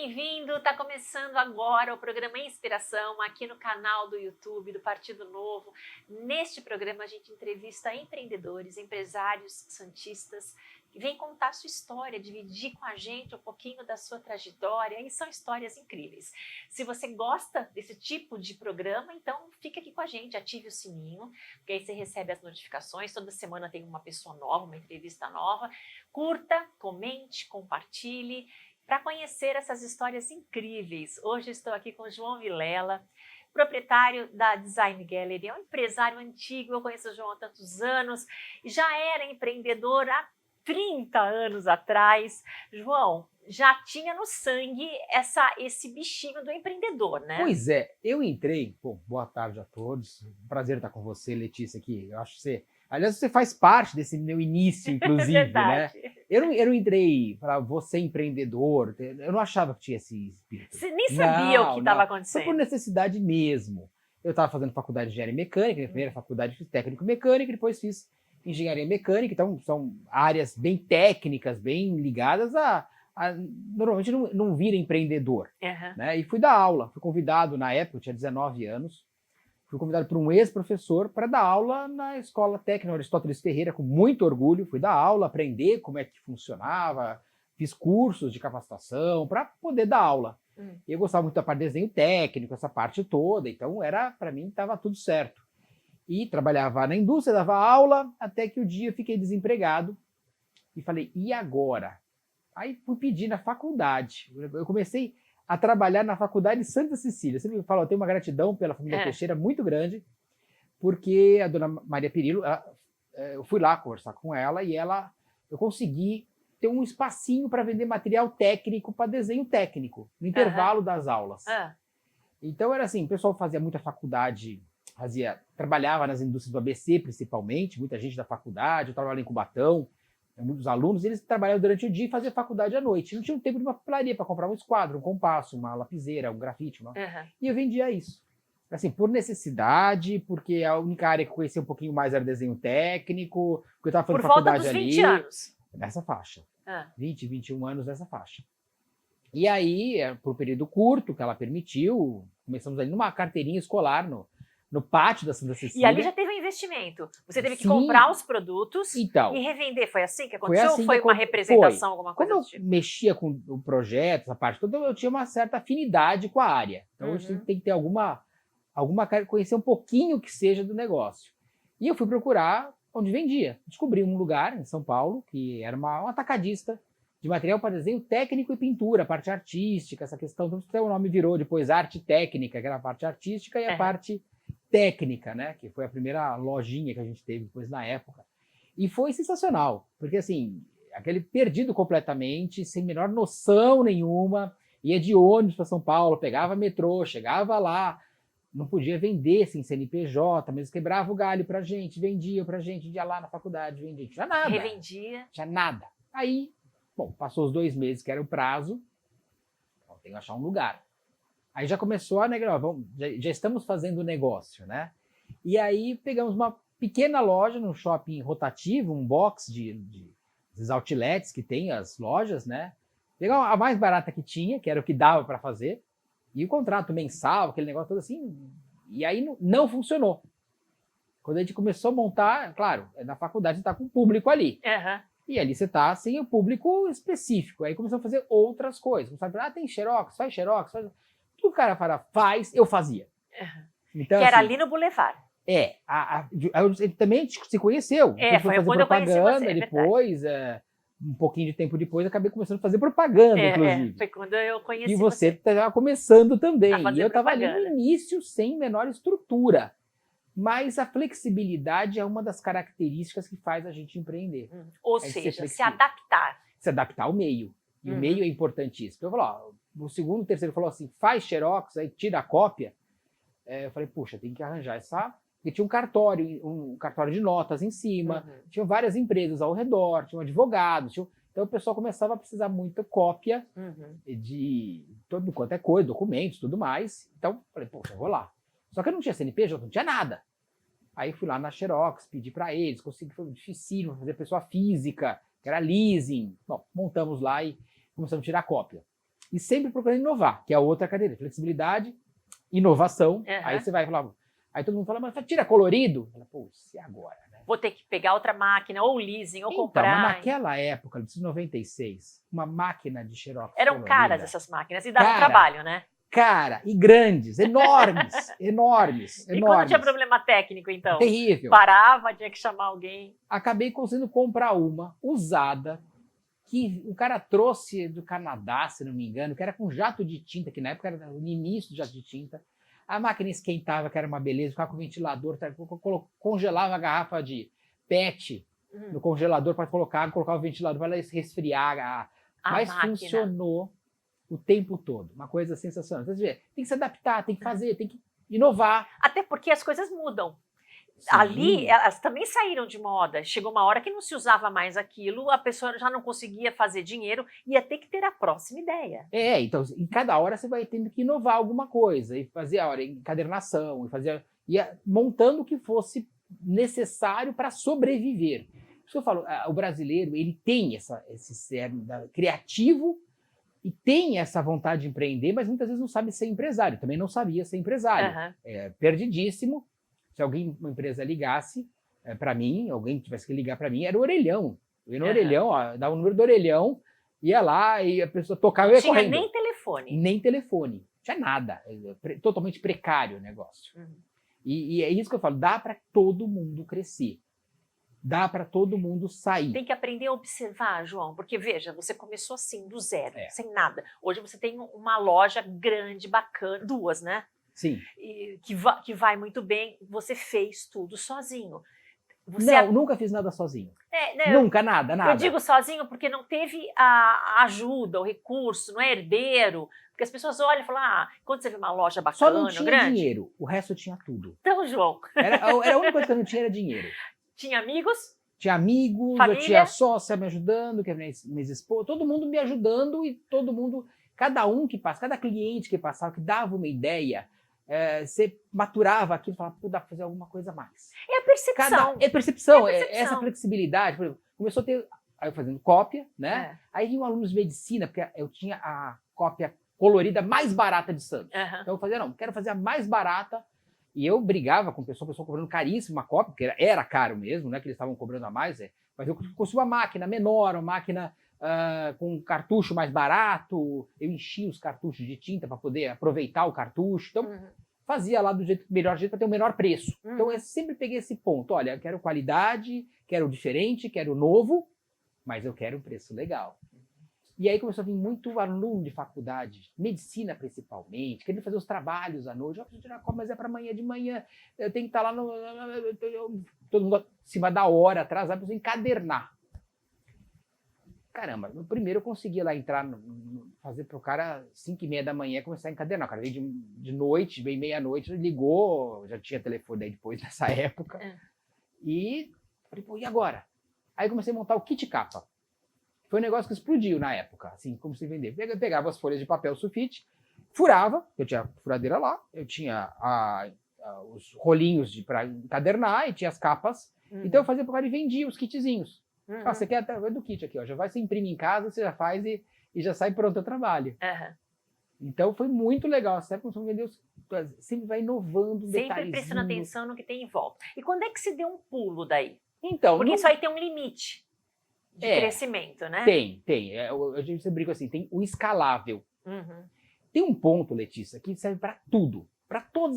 bem-vindo! Está começando agora o programa Inspiração aqui no canal do YouTube do Partido Novo. Neste programa a gente entrevista empreendedores, empresários santistas que vêm contar sua história, dividir com a gente um pouquinho da sua trajetória, e são histórias incríveis. Se você gosta desse tipo de programa, então fica aqui com a gente, ative o sininho, porque aí você recebe as notificações, toda semana tem uma pessoa nova, uma entrevista nova. Curta, comente, compartilhe, para conhecer essas histórias incríveis. Hoje estou aqui com o João Vilela, proprietário da Design Gallery, é um empresário antigo, eu conheço o João há tantos anos, e já era empreendedor há 30 anos atrás. João, já tinha no sangue esse bichinho do empreendedor, né? Pois é, eu entrei, boa tarde a todos, prazer estar com você, Letícia, aqui, eu acho que você, aliás, você faz parte desse meu início, inclusive, né? Eu não entrei para você empreendedor, eu não achava que tinha esse espírito. Você nem sabia o que estava acontecendo. Foi por necessidade mesmo. Eu estava fazendo faculdade de engenharia mecânica, minha primeira faculdade fiz técnico mecânica, depois fiz engenharia mecânica, então são áreas bem técnicas, bem ligadas normalmente não vira empreendedor, né? E fui dar aula, fui convidado na época, eu tinha 19 anos, fui convidado por um ex-professor para dar aula na Escola Técnica Aristóteles Ferreira, com muito orgulho, fui dar aula, aprender como é que funcionava, fiz cursos de capacitação para poder dar aula. Eu gostava muito da parte de desenho técnico, essa parte toda, então para mim estava tudo certo. E trabalhava na indústria, dava aula, até que um dia eu fiquei desempregado e falei, e agora? Aí fui pedir na faculdade. Eu comecei a trabalhar na faculdade de Santa Cecília. Você me fala, eu tenho uma gratidão pela família Teixeira muito grande, porque a dona Maria Pirillo, eu fui lá conversar com ela e eu consegui ter um espacinho para vender material técnico para desenho técnico, no intervalo das aulas. Então era assim, o pessoal fazia muita faculdade, trabalhava nas indústrias do ABC principalmente, muita gente da faculdade, eu trabalhava em Cubatão, muitos alunos, eles trabalhavam durante o dia e faziam faculdade à noite. Não tinha tempo de uma papelaria para comprar um esquadro, um compasso, uma lapiseira, um grafite. E eu vendia isso. Assim, por necessidade, porque a única área que eu conhecia um pouquinho mais era desenho técnico, porque eu estava fazendo faculdade ali. Por volta dos 20 anos. Nessa faixa. 20, 21 anos nessa faixa. E aí, por um período curto que ela permitiu, começamos ali numa carteirinha escolar no pátio da Santa Cecília. E ali já teve um investimento. Você teve que comprar os produtos e revender. Foi assim que aconteceu? Ou foi uma representação, alguma coisa do tipo? Quando eu mexia com o projeto, essa parte toda, eu tinha uma certa afinidade com a área. Então, eu tem que ter conhecer um pouquinho que seja do negócio. E eu fui procurar onde vendia. Descobri um lugar em São Paulo, que era um atacadista de material para desenho técnico e pintura, parte artística, essa questão. Então, o nome virou depois arte técnica, que era a parte artística, e a parte técnica, né? Que foi a primeira lojinha que a gente teve depois na época. E foi sensacional, porque assim, aquele perdido completamente, sem menor noção nenhuma, ia de ônibus para São Paulo, pegava metrô, chegava lá, não podia vender sem CNPJ, mas quebrava o galho pra gente, vendia pra gente, ia lá na faculdade, vendia, tinha nada. Revendia. Tinha nada. Aí, passou os 2 meses, que era o prazo, tenho que achar um lugar. Aí já começou já estamos fazendo negócio, né? E aí pegamos uma pequena loja num shopping rotativo, um box dos outlets que tem as lojas, né? Pegamos a mais barata que tinha, que era o que dava para fazer, e o contrato mensal, aquele negócio todo assim, e aí não funcionou. Quando a gente começou a montar, claro, na faculdade você está com o público ali. E ali você está sem o público específico. Aí começamos a fazer outras coisas. Começamos a tem xerox, faz xerox, faz... O cara faz, eu fazia. Então, que era ali no Boulevard. Ele também se conheceu. Foi quando eu conheci você, depois, um pouquinho de tempo depois, acabei começando a fazer propaganda, inclusive. Foi quando eu conheci você. E você estava começando também. E eu estava ali no início, sem menor estrutura. Mas a flexibilidade é uma das características que faz a gente empreender. Ou seja, se adaptar. Se adaptar ao meio. E o meio é importantíssimo. Eu falo, o segundo, o terceiro falou assim, faz xerox, aí tira a cópia. Eu falei, puxa, tem que arranjar essa... Porque tinha um cartório de notas em cima, tinha várias empresas ao redor, tinha advogados, então o pessoal começava a precisar muita cópia de todo quanto é coisa, documentos, tudo mais. Então, falei, poxa, vou lá. Só que eu não tinha CNPJ, não tinha nada. Aí fui lá na Xerox, pedi para eles, consegui, foi difícil fazer pessoa física, que era leasing. Bom, montamos lá e começamos a tirar cópia. E sempre procurando inovar, que é a outra cadeira. Flexibilidade, inovação. Aí você vai falar... Aí todo mundo fala, mas tira colorido. Fala, pô, e agora? Né? Vou ter que pegar outra máquina, ou leasing, ou Então, comprar. mas naquela época, de 96, uma máquina de Xerox Eram colorida, caras essas máquinas e davam trabalho, né? Cara, e grandes, enormes, enormes. E quando tinha problema técnico, então? Terrível. Parava, tinha que chamar alguém. Acabei conseguindo comprar uma usada, que o cara trouxe do Canadá, se não me engano, que era com jato de tinta, que na época era no início do jato de tinta. A máquina esquentava, que era uma beleza, ficava com o ventilador, congelava a garrafa de PET no congelador para colocava o ventilador para ela resfriar. Mas máquina funcionou o tempo todo. Uma coisa sensacional. Então, tem que se adaptar, tem que fazer, tem que inovar. Até porque as coisas mudam. Sim. Ali, elas também saíram de moda. Chegou uma hora que não se usava mais aquilo, a pessoa já não conseguia fazer dinheiro, ia ter que ter a próxima ideia. Então, em cada hora você vai tendo que inovar alguma coisa, e fazer a encadernação, ia montando o que fosse necessário para sobreviver. Por isso que eu falo, o brasileiro, ele tem esse cerne criativo e tem essa vontade de empreender, mas muitas vezes não sabe ser empresário. Também não sabia ser empresário. Perdidíssimo. Se uma empresa ligasse para mim, alguém tivesse que ligar para mim, era o orelhão. Eu ia no orelhão, dava o número do orelhão, ia lá e a pessoa tocava e ia correndo. Não tinha nem telefone. Nem telefone. Não tinha nada. Totalmente precário o negócio. E é isso que eu falo, dá para todo mundo crescer. Dá para todo mundo sair. Tem que aprender a observar, João, porque veja, você começou assim, do zero, sem nada. Hoje você tem uma loja grande, bacana, duas, né? Sim. Que vai muito bem. Você fez tudo sozinho. Nunca fiz nada sozinho. Né, nunca, nada. Eu digo sozinho porque não teve a ajuda, o recurso, não é herdeiro. Porque as pessoas olham e falam, quando você vê uma loja bacana, só não tinha grande... dinheiro, o resto eu tinha tudo. Então, João... Era a única coisa que eu não tinha era dinheiro. Tinha amigos? Tinha amigos, família? Eu tinha sócia me ajudando, que é minha esposa, todo mundo me ajudando e todo mundo, cada cliente que passava, que dava uma ideia, você maturava aquilo e falava, pô, dá pra fazer alguma coisa a mais. É a percepção. É percepção, essa flexibilidade. Por exemplo, começou a ter, aí eu fazendo cópia, né? Aí vinham alunos de medicina, porque eu tinha a cópia colorida mais barata de Santos. Então eu fazia, quero fazer a mais barata. E eu brigava com a pessoa cobrando caríssimo uma cópia, porque era caro mesmo, né? Que eles estavam cobrando a mais. Mas eu consegui uma máquina menor, uma máquina com um cartucho mais barato. Eu enchia os cartuchos de tinta para poder aproveitar o cartucho. Então, fazia lá do melhor jeito para ter o menor preço. Então, eu sempre peguei esse ponto. Olha, eu quero qualidade, quero diferente, quero novo, mas eu quero um preço legal. E aí começou a vir muito aluno de faculdade, medicina principalmente, querendo fazer os trabalhos à noite. Eu preciso tirar a cópia, mas é para amanhã de manhã. Eu tenho que estar lá todo mundo em cima da hora, atrasado, preciso encadernar. Caramba, no primeiro eu conseguia lá entrar, fazer para o cara 5h30 da manhã começar a encadernar. O cara veio de noite, veio meia-noite, ligou, já tinha telefone aí depois nessa época. E falei, pô, e agora? Aí comecei a montar o kit capa. Foi um negócio que explodiu na época, assim, como se vender. Eu pegava as folhas de papel sulfite, furava, eu tinha furadeira lá, eu tinha os rolinhos para encadernar e tinha as capas. Então eu fazia por cara e vendia os kitzinhos. Você quer do kit aqui, ó, já vai, você imprime em casa, você já faz e já sai pronto o trabalho. Então foi muito legal. Você começou a vender, sempre vai inovando, sempre prestando atenção no que tem em volta. E quando é que se deu um pulo daí? Então, porque isso aí tem um limite de crescimento, né? Tem. A gente sempre brinca assim, tem o escalável. Tem um ponto, Letícia, que serve para tudo. Para tudo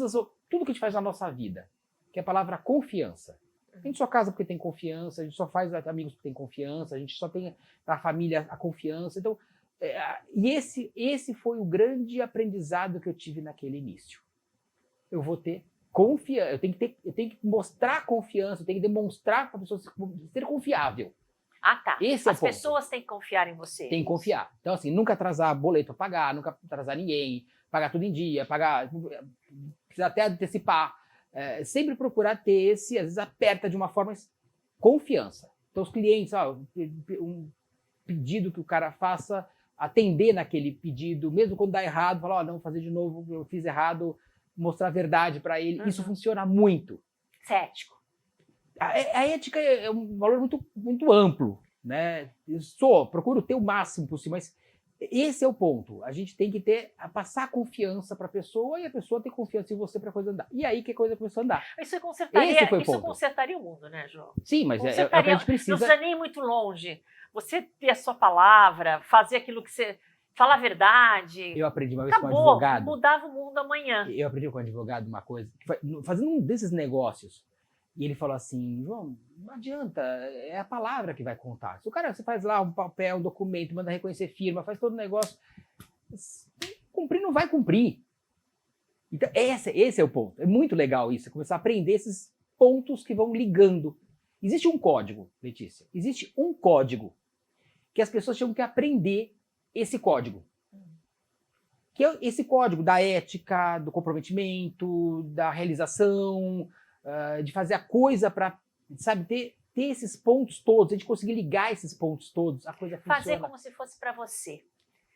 que a gente faz na nossa vida. Que é a palavra confiança. A gente só casa porque tem confiança, a gente só faz amigos porque tem confiança, a gente só tem na família a confiança. Então, e esse foi o grande aprendizado que eu tive naquele início. Eu vou ter confiança, eu tenho que mostrar confiança, eu tenho que demonstrar para a pessoa ser confiável. Tá. As pessoas têm que confiar em você. Tem que confiar. Então, assim, nunca atrasar boleto para pagar, nunca atrasar ninguém, pagar tudo em dia, precisa até antecipar. Sempre procurar ter às vezes aperta de uma forma, confiança. Então, os clientes, um pedido que o cara faça, atender naquele pedido, mesmo quando dá errado, falar, não, vou fazer de novo, eu fiz errado, mostrar a verdade para ele. Isso funciona muito. Ético. A ética é um valor muito, muito amplo, né? Procuro ter o máximo possível, mas Esse é o ponto. A gente tem que passar confiança para a pessoa e a pessoa ter confiança em você para a coisa andar. E aí que a coisa começou a andar. Isso Esse foi o isso ponto. consertaria o mundo, né, João? Sim, mas é o que a gente Não precisa. precisa nem ir muito longe. Você ter a sua palavra, fazer aquilo que você... Falar a verdade. Eu aprendi uma vez com um Acabou, advogado. mudava o mundo amanhã. Eu aprendi com um advogado uma coisa, fazendo um desses negócios. E ele falou assim, João, não adianta, é a palavra que vai contar. Se o cara, você faz lá um papel, um documento, manda reconhecer firma, faz todo o negócio, cumprir não vai cumprir. Então, esse é o ponto. É muito legal isso, começar a aprender esses pontos que vão ligando. Existe um código, Letícia, existe um código que as pessoas tinham que aprender esse código. Que é esse código da ética, do comprometimento, da realização, de fazer a coisa para, sabe, ter esses pontos todos, a gente conseguir ligar esses pontos todos, a coisa funciona. Fazer como se fosse para você.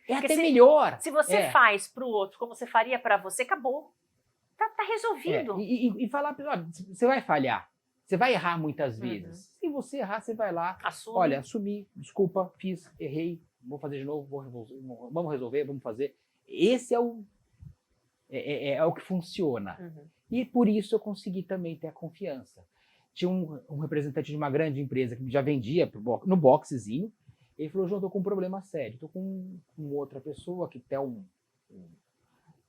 É até melhor. Se você faz para o outro como você faria para você, acabou. Tá resolvido. E falar, olha, você vai falhar, você vai errar muitas vezes. Se você errar, você vai lá, olha, assumi, desculpa, fiz, errei, vou fazer de novo, vamos resolver, vamos fazer. Esse é o que funciona. E por isso eu consegui também ter a confiança. Tinha um representante de uma grande empresa que já vendia no boxezinho. Ele falou, João, estou com um problema sério. Estou com outra pessoa que tem um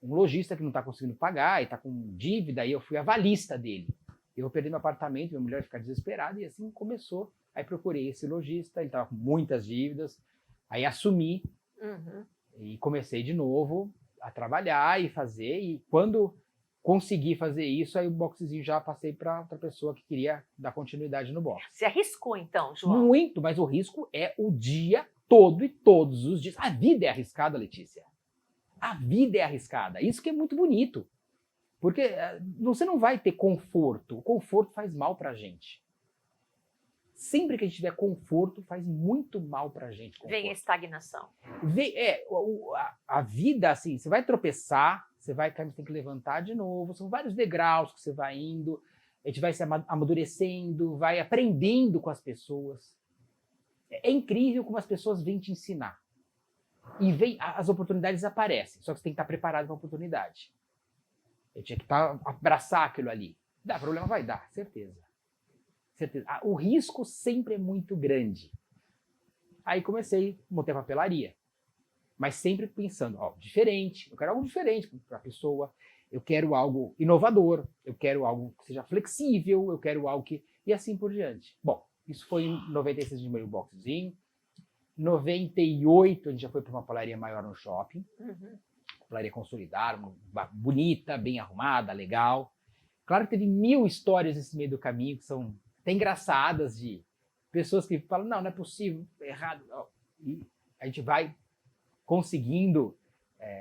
lojista que não está conseguindo pagar e está com dívida. E eu fui avalista dele. Eu vou perder meu apartamento, minha mulher vai ficar desesperada. E assim começou. Aí procurei esse lojista, ele estava com muitas dívidas. Aí assumi e comecei de novo a trabalhar e fazer. E quando consegui fazer isso, aí o boxezinho já passei para outra pessoa que queria dar continuidade no boxe. Você arriscou então, João? Muito, mas o risco é o dia todo e todos os dias. A vida é arriscada, Letícia. A vida é arriscada. Isso que é muito bonito. Porque você não vai ter conforto. O conforto faz mal pra gente. Sempre que a gente tiver conforto, faz muito mal pra gente. Conforto. Vem a estagnação. A vida, assim, você vai tropeçar, você vai cair, você tem que levantar de novo. São vários degraus que você vai indo. A gente vai se amadurecendo, vai aprendendo com as pessoas. É incrível como as pessoas vêm te ensinar. E as oportunidades aparecem, só que você tem que estar preparado para a oportunidade. Eu tinha que abraçar aquilo ali. Dá problema? Vai dar, certeza. O risco sempre é muito grande. Aí montei a papelaria. Mas sempre pensando, diferente, eu quero algo diferente para a pessoa, eu quero algo inovador, eu quero algo que seja flexível, eu quero algo que... E assim por diante. Bom, isso foi em 96 de meio boxezinho. 98 a gente já foi para uma papelaria maior no shopping. Papelaria consolidada, bonita, bem arrumada, legal. Claro que teve 1000 histórias nesse meio do caminho que são até engraçadas, de pessoas que falam, não é possível, é errado. E a gente vai conseguindo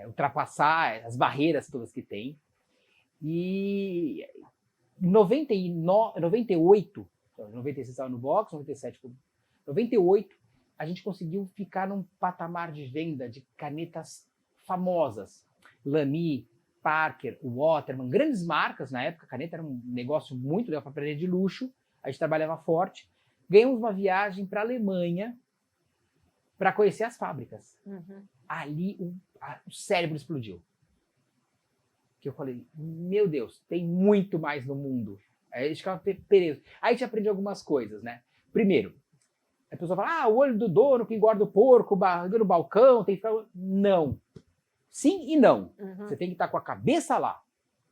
ultrapassar as barreiras todas que tem. E em 98, 96 estava no box, 97, 98, a gente conseguiu ficar num patamar de venda de canetas famosas. Lamy, Parker, Waterman, grandes marcas na época. A caneta era um negócio muito legal para aprender de luxo. A gente trabalhava forte. Ganhamos uma viagem para a Alemanha para conhecer as fábricas. Ali o cérebro explodiu. Que eu falei, meu Deus, tem muito mais no mundo. Aí a gente ficava preso. Aí a gente aprende algumas coisas, né? Primeiro, a pessoa fala, o olho do dono que engorda o porco, barriga no balcão, tem que ficar... Não. Sim e não. Você tem que estar com a cabeça lá,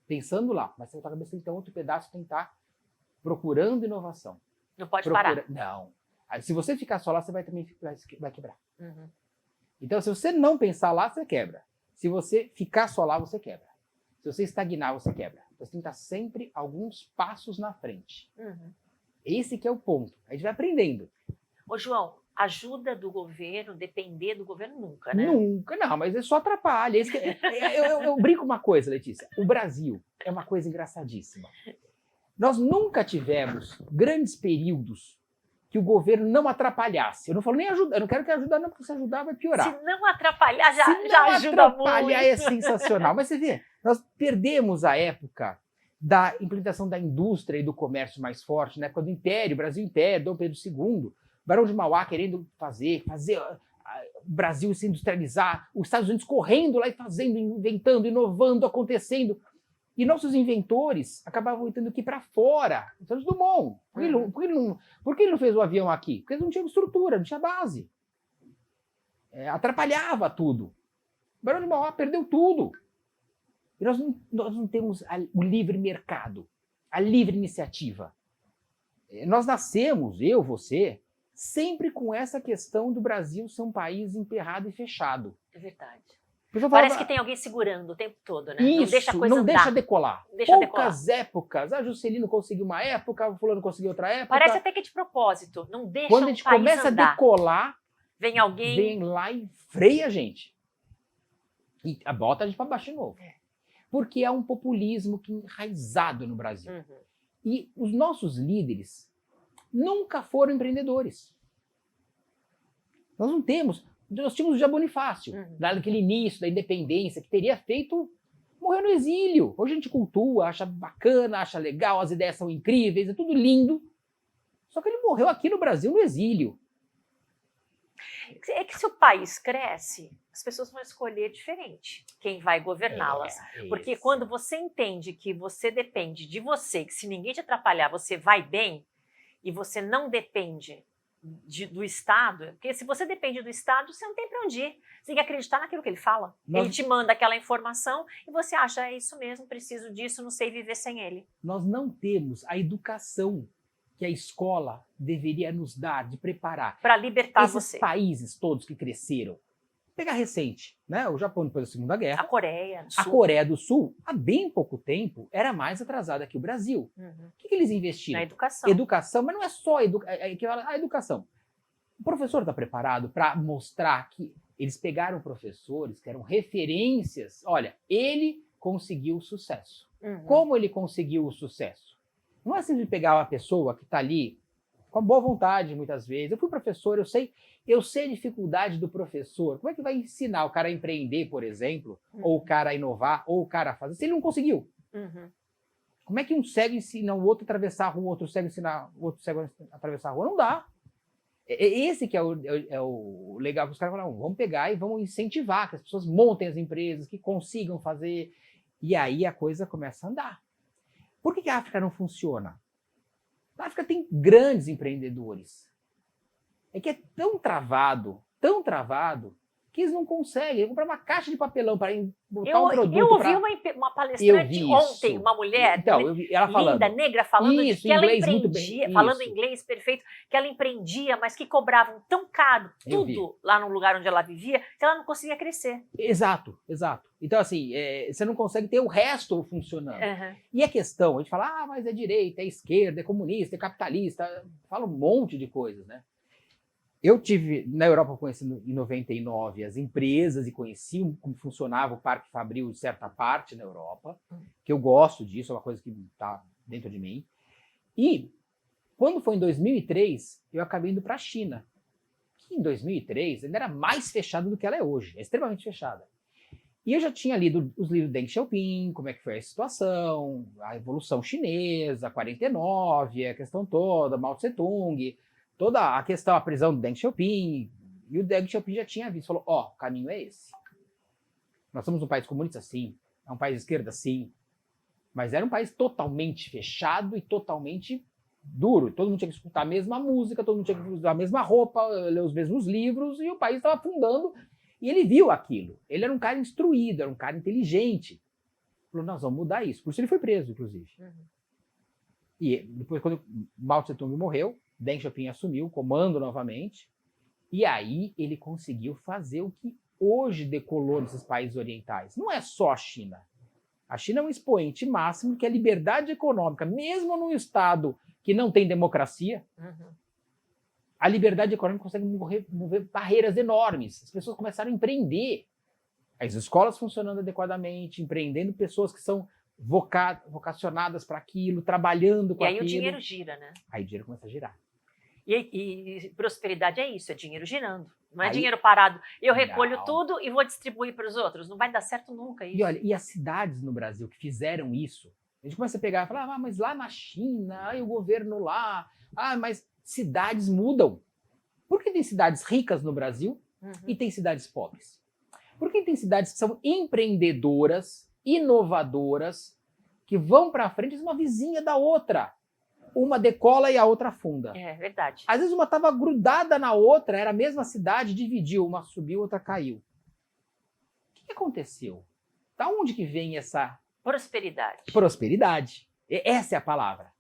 pensando lá. Mas se a cabeça tem que ter outro pedaço, tem que estar procurando inovação. Não pode parar. Não. Se você ficar só lá, você vai quebrar. Então, se você não pensar lá, você quebra. Se você ficar só lá, você quebra. Se você estagnar, você quebra. Você tem que estar sempre alguns passos na frente. Esse que é o ponto. A gente vai aprendendo. Ô, João, ajuda do governo, depender do governo nunca, né? Nunca, não, mas só atrapalha. Eu brinco uma coisa, Letícia. O Brasil é uma coisa engraçadíssima. Nós nunca tivemos grandes períodos que o governo não atrapalhasse. Eu não falo nem ajudar, eu não quero que ajudar, não, porque se ajudar vai piorar. Se não atrapalhar, já ajuda muito. Se não atrapalhar é sensacional. Mas você vê, nós perdemos a época da implementação da indústria e do comércio mais forte, na época do Império, Brasil Império, Dom Pedro II, Barão de Mauá querendo fazer o Brasil se industrializar, os Estados Unidos correndo lá e fazendo, inventando, inovando, acontecendo. E nossos inventores acabavam tendo que ir para fora. Santos Dumont. Por que ele não fez o avião aqui? Porque eles não tinham estrutura, não tinha base. Atrapalhava tudo. O Barão de Mauá perdeu tudo. E nós não temos o livre mercado, a livre iniciativa. Nós nascemos, eu, você, sempre com essa questão do Brasil ser um país emperrado e fechado. É verdade. Parece que tem alguém segurando o tempo todo, né? Isso, não deixa a coisa não andar. deixa decolar. Deixa Poucas épocas, a Juscelino conseguiu uma época, o fulano conseguiu outra época. Parece até que é de propósito, não deixa Quando a gente começa andar. A decolar, vem alguém... Vem lá e freia a gente. E bota a gente para baixo de novo. Porque é um populismo que enraizado no Brasil. E os nossos líderes nunca foram empreendedores. Nós não temos... Nós tínhamos o José Bonifácio, naquele início da independência, que teria feito... Morreu no exílio. Hoje a gente cultua, acha bacana, acha legal, as ideias são incríveis, é tudo lindo. Só que ele morreu aqui no Brasil, no exílio. É que se o país cresce, as pessoas vão escolher diferente quem vai governá-las. Porque quando você entende que você depende de você, que se ninguém te atrapalhar, você vai bem, e você não depende do Estado, porque se você depende do Estado, você não tem para onde ir. Você tem que acreditar naquilo que ele fala. Ele te manda aquela informação e você acha, é isso mesmo, preciso disso, não sei viver sem ele. Nós não temos a educação que a escola deveria nos dar, de preparar. Para libertar esses países todos que cresceram. Pegar recente, né? O Japão depois da Segunda Guerra. A Coreia do Sul. A Coreia do Sul, há bem pouco tempo, era mais atrasada que o Brasil. O que eles investiram? Na educação. Educação, mas não é só a educação. O professor está preparado para mostrar que eles pegaram professores que eram referências. Olha, ele conseguiu o sucesso. Como ele conseguiu o sucesso? Não é simplesmente pegar uma pessoa que está ali com boa vontade, muitas vezes. Eu fui professor, eu sei a dificuldade do professor. Como é que vai ensinar o cara a empreender, por exemplo, ou o cara a inovar, ou o cara a fazer, se ele não conseguiu? Como é que um cego ensina o outro a atravessar a rua, outro cego ensina o outro cego a atravessar a rua? Não dá. Esse que é o legal que os caras falam, vamos pegar e vamos incentivar que as pessoas montem as empresas, que consigam fazer. E aí a coisa começa a andar. Por que a África não funciona? A África tem grandes empreendedores. É que é tão travado, que eles não conseguem. Comprar uma caixa de papelão para botar um produto. Eu ouvi uma palestrante ontem, uma mulher ela falando, linda, negra, falando de que ela empreendia, falando isso. inglês perfeito, que ela empreendia, mas que cobravam tão caro tudo lá no lugar onde ela vivia, que ela não conseguia crescer. Exato. Então, assim, você não consegue ter o resto funcionando. E a questão, a gente fala, mas é direita, é esquerda, é comunista, é capitalista, fala um monte de coisas, né? Eu tive, na Europa, eu conheci em 99 as empresas e conheci como funcionava o Parque Fabril de certa parte na Europa, que eu gosto disso, é uma coisa que está dentro de mim. E quando foi em 2003, eu acabei indo para a China, que em 2003 ainda era mais fechada do que ela é hoje, é extremamente fechada. E eu já tinha lido os livros de Deng Xiaoping, como é que foi a situação, a Revolução Chinesa, 49, a questão toda, Mao Tse-tung, toda a questão, a prisão do Deng Xiaoping, e o Deng Xiaoping já tinha visto, falou, o caminho é esse. Nós somos um país comunista, sim, é um país de esquerda, sim, mas era um país totalmente fechado e totalmente duro. Todo mundo tinha que escutar a mesma música, todo mundo tinha que usar a mesma roupa, ler os mesmos livros, e o país estava afundando, e ele viu aquilo. Ele era um cara instruído, era um cara inteligente. Falou, nós vamos mudar isso. Por isso ele foi preso, inclusive. E depois, quando Mao Tse-tung morreu, Deng Xiaoping assumiu o comando novamente, e aí ele conseguiu fazer o que hoje decolou nesses países orientais. Não é só a China. A China é um expoente máximo que a liberdade econômica, mesmo num estado que não tem democracia, a liberdade econômica consegue mover barreiras enormes. As pessoas começaram a empreender. As escolas funcionando adequadamente, empreendendo pessoas que são vocacionadas para aquilo, trabalhando com aquilo. E aí o dinheiro gira, né? Aí o dinheiro começa a girar. E prosperidade é isso, é dinheiro girando. Não é dinheiro parado. Eu recolho tudo e vou distribuir para os outros. Não vai dar certo nunca isso. E olha, e as cidades no Brasil que fizeram isso, a gente começa a pegar e falar, mas lá na China, o governo lá, mas cidades mudam. Por que tem cidades ricas no Brasil e tem cidades pobres. Porque tem cidades que são empreendedoras, inovadoras, que vão para frente, uma vizinha da outra. Uma decola e a outra afunda. É verdade. Às vezes uma estava grudada na outra, era a mesma cidade, dividiu, uma subiu, outra caiu. O que aconteceu? Da onde que vem essa Prosperidade. prosperidade? Essa é a palavra.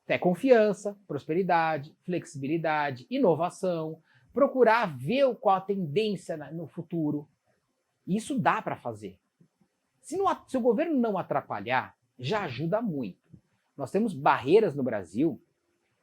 É confiança, prosperidade, flexibilidade, inovação, procurar ver qual a tendência no futuro. Isso dá para fazer. Se o governo não atrapalhar, já ajuda muito. Nós temos barreiras no Brasil.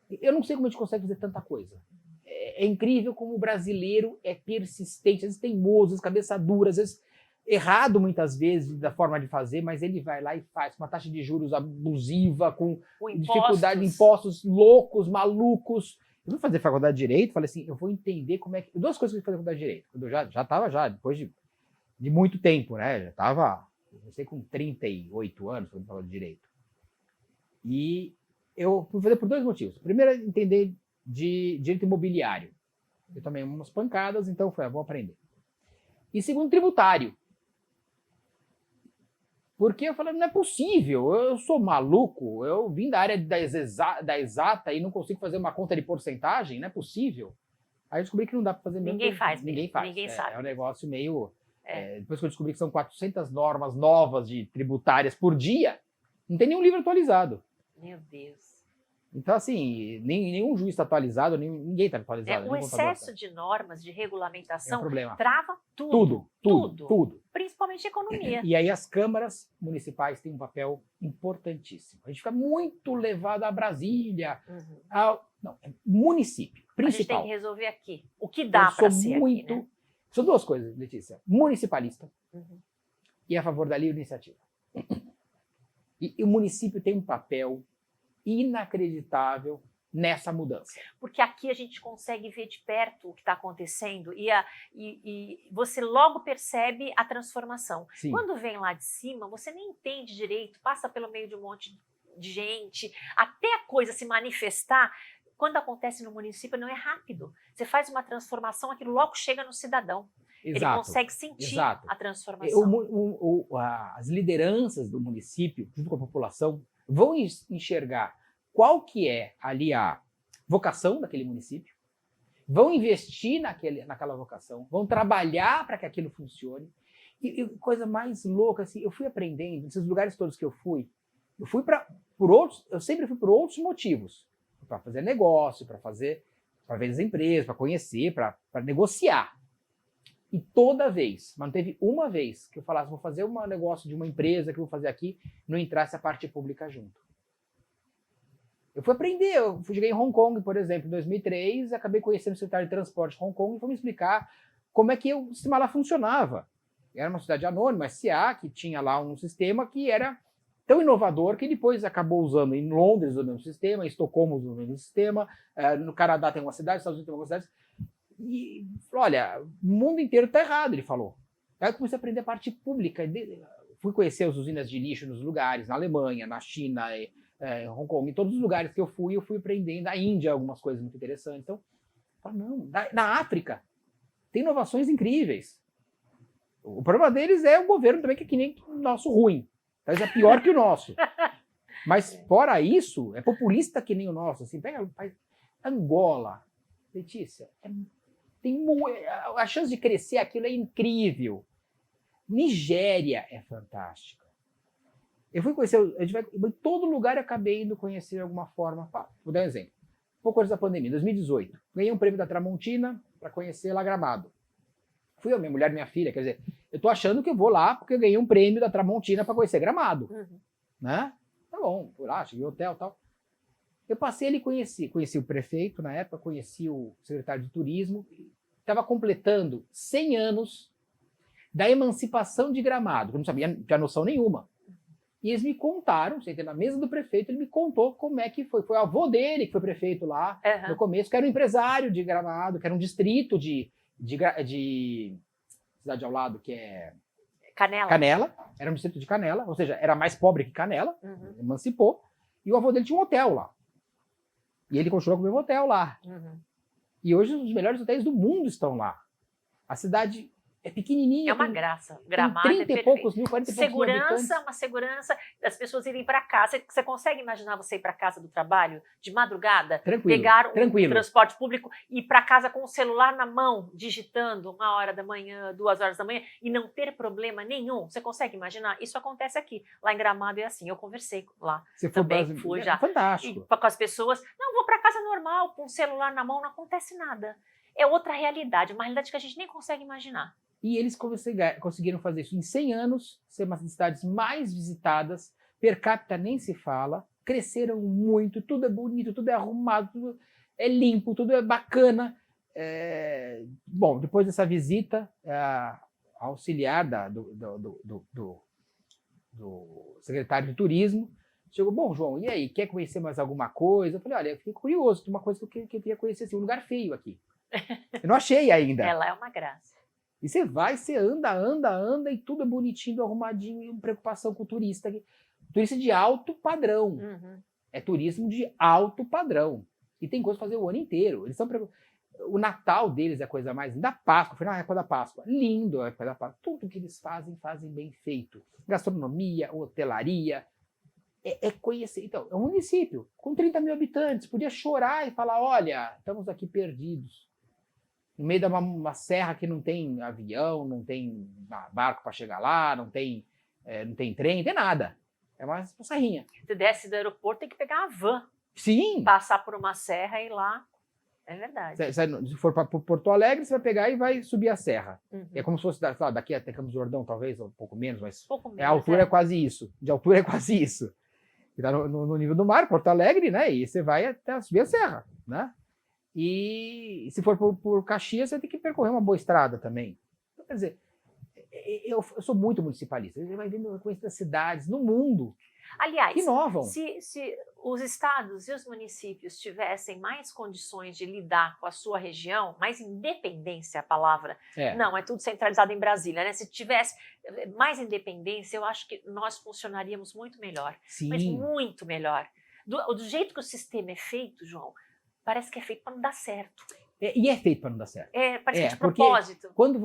Eu não sei como a gente consegue fazer tanta coisa. É incrível como o brasileiro é persistente, às vezes teimoso, às vezes cabeça dura, às vezes errado muitas vezes da forma de fazer, mas ele vai lá e faz com uma taxa de juros abusiva, com dificuldade, impostos loucos, malucos. Eu fui fazer faculdade de Direito, falei assim, eu vou entender como é que... Duas coisas que eu fui fazer faculdade de Direito. Quando eu já estava, depois de muito tempo, né? Já estava, não sei, com 38 anos, quando eu falava de Direito. E eu fui fazer por dois motivos. Primeiro, entender de direito imobiliário. Eu tomei umas pancadas, então foi, vou aprender. E segundo, tributário. Porque eu falei, não é possível, eu sou maluco, eu vim da área da exata e não consigo fazer uma conta de porcentagem, não é possível. Aí eu descobri que não dá para fazer mesmo. Ninguém faz. Ninguém faz. Ninguém sabe. É um negócio meio... depois que eu descobri que são 400 normas novas de tributárias por dia, não tem nenhum livro atualizado. Meu Deus. Então, assim, nenhum juiz está atualizado, ninguém está atualizado. O excesso de normas, de regulamentação, trava tudo. Tudo. Principalmente a economia. E aí as câmaras municipais têm um papel importantíssimo. A gente fica muito levado a Brasília, não, é município, principal. A gente tem que resolver aqui. O que dá para ser aqui, né? São duas coisas, Letícia. Municipalista e a favor da livre iniciativa. E o município tem um papel inacreditável nessa mudança. Porque aqui a gente consegue ver de perto o que está acontecendo e você logo percebe a transformação. Sim. Quando vem lá de cima, você nem entende direito, passa pelo meio de um monte de gente, até a coisa se manifestar. Quando acontece no município, não é rápido. Você faz uma transformação, aquilo logo chega no cidadão. Exato. Ele consegue sentir a transformação. As lideranças do município, junto com a população, vão enxergar qual que é ali a vocação daquele município, vão investir naquela vocação, vão trabalhar para que aquilo funcione. E coisa mais louca, assim, eu fui aprendendo, nesses lugares todos que eu sempre fui por outros motivos. Para fazer negócio, para ver as empresas, para conhecer, para negociar. E toda vez, mas não teve uma vez que eu falasse, vou fazer um negócio de uma empresa que eu vou fazer aqui, não entrasse a parte pública junto. Eu fui aprender, cheguei em Hong Kong, por exemplo, em 2003, acabei conhecendo o secretário de transporte de Hong Kong e foi me explicar como é que o sistema lá funcionava. Era uma cidade anônima, SA, que tinha lá um sistema que era tão inovador que depois acabou usando em Londres o mesmo sistema, em Estocolmo o mesmo sistema, no Canadá tem uma cidade, nos Estados Unidos tem uma cidade. E, olha, o mundo inteiro está errado, ele falou. Aí eu comecei a aprender a parte pública. Fui conhecer as usinas de lixo nos lugares, na Alemanha, na China, Hong Kong, em todos os lugares que eu fui aprendendo. Na Índia, algumas coisas muito interessantes. Então, não, na África, tem inovações incríveis. O problema deles é o governo também, que é que nem o nosso ruim. Talvez é pior que o nosso. Mas, fora isso, é populista que nem o nosso. Assim, pega Angola, Letícia, a chance de crescer aquilo é incrível. Nigéria é fantástica. Eu fui conhecer, em todo lugar eu acabei indo conhecer de alguma forma. Vou dar um exemplo. Pouco antes da pandemia, 2018, ganhei um prêmio da Tramontina para conhecer lá Gramado. Fui eu, minha mulher e minha filha, quer dizer, eu tô achando que eu vou lá porque eu ganhei um prêmio da Tramontina para conhecer Gramado. Né? Tá bom, fui lá, cheguei no hotel e tal. Eu passei ali e conheci o prefeito na época, conheci o secretário de turismo, estava completando 100 anos da emancipação de Gramado, que eu não tinha noção nenhuma. E eles me contaram, sentei na mesa do prefeito, ele me contou como é que foi. Foi o avô dele que foi prefeito lá no começo, que era um empresário de Gramado, que era um distrito de cidade ao lado, que é Canela. Era um distrito de Canela, ou seja, era mais pobre que Canela, emancipou, e o avô dele tinha um hotel lá. E ele continuou com o meu hotel lá. E hoje os melhores hotéis do mundo estão lá. A cidade é pequenininha. É uma graça. Gramado tem é 30 e perfeito. poucos mil, 40 e poucos mil habitantes. Segurança, uma segurança das pessoas irem para casa. Você consegue imaginar você ir para casa do trabalho de madrugada? Tranquilo, Pegar um tranquilo. transporte público e ir para casa com o celular na mão, digitando 1h da manhã, 2h da manhã e não ter problema nenhum? Você consegue imaginar? Isso acontece aqui. Lá em Gramado é assim. Eu conversei lá. Você também fui já. Fantástico. E com as pessoas. Não, vou para casa normal, com o celular na mão, não acontece nada. É outra realidade, uma realidade que a gente nem consegue imaginar. E eles conseguiram fazer isso em 100 anos, ser uma das cidades mais visitadas, per capita nem se fala, cresceram muito, tudo é bonito, tudo é arrumado, tudo é limpo, tudo é bacana. Bom, depois dessa visita, a auxiliar do secretário de turismo chegou, bom, João, e aí, quer conhecer mais alguma coisa? Eu falei, olha, eu fiquei curioso, tem uma coisa que eu queria conhecer, assim, um lugar feio aqui. Eu não achei ainda. Ela é uma graça. E você vai, você anda, e tudo é bonitinho, arrumadinho, e preocupação com o turista. Turista de alto padrão. Uhum. É turismo de alto padrão. E tem coisa pra fazer o ano inteiro. Eles O Natal deles é a coisa mais linda. Da Páscoa, foi na época da Páscoa. Lindo a época da Páscoa. Tudo que eles fazem bem feito. Gastronomia, hotelaria. É conhecer. Então, é um município com 30 mil habitantes. Podia chorar e falar, olha, estamos aqui perdidos. No meio de uma serra que não tem avião, não tem barco para chegar lá, não tem trem, não tem nada. É uma serrinha. Se desce do aeroporto, tem que pegar uma van. Sim. Passar por uma serra e ir lá. É verdade. Se for para Porto Alegre, você vai pegar e vai subir a serra. Uhum. É como se fosse daqui até Campos do Jordão, talvez, um pouco menos, mas pouco menos, a altura é quase isso. De altura é quase isso. Está no nível do mar, Porto Alegre, né? E você vai até subir a serra, né? E se for por Caxias, você tem que percorrer uma boa estrada também. Então, quer dizer, eu sou muito municipalista. Você vai vendo conhecer as cidades no mundo. Aliás, que inovam. Se os estados e os municípios tivessem mais condições de lidar com a sua região, mais independência a palavra, não, é tudo centralizado em Brasília, né? Se tivesse mais independência, eu acho que nós funcionaríamos muito melhor. Sim. Mas muito melhor. Do jeito que o sistema é feito, João, parece que é feito para não dar certo. E é feito para não dar certo. Parece que é de propósito. Quando